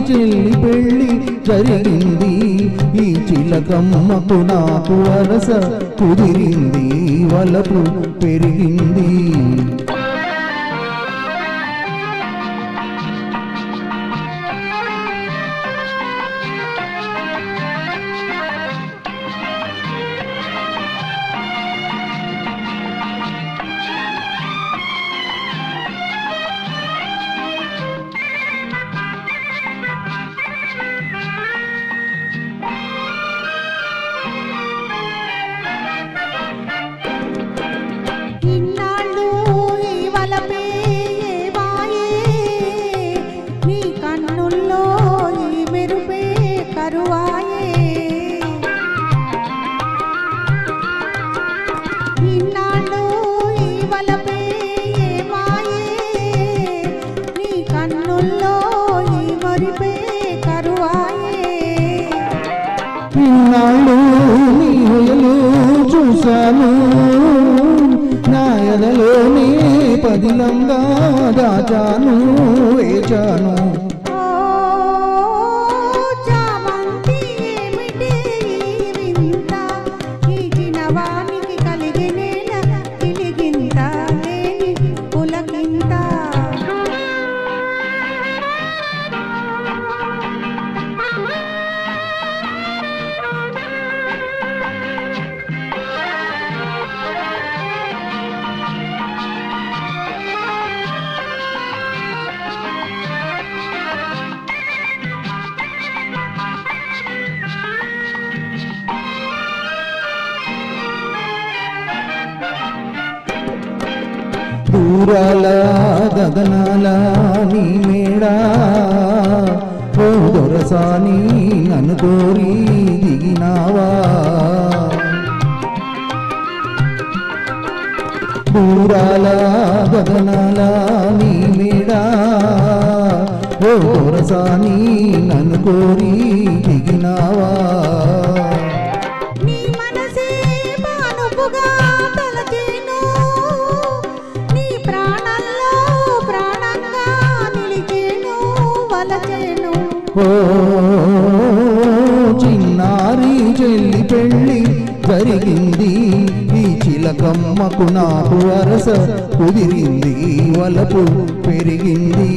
చెల్లి పెళ్ళి జరిగింది ఈ చిలకమ్మకు నాకు వరస కుదిరింది వలపు పెరిగింది ఇన్నాళ్ళు నీ హొయలు చూశాను నా ఎదలోనే పదిలంగా దాచాను వేచాను దూరాల గగనాల నీ మేడా ఓ దొరసాని నన్ను కోరి దిగినావా దూరాల గగనాల నీ మేడా ఓ దొరసాని నన్ను కోరి దిగినావా ఓ చిన్నారి చెల్లి పెళ్ళి జరిగింది ఈ చిలకమ్మకు నాకు వరస కుదిరింది వలపు పెరిగింది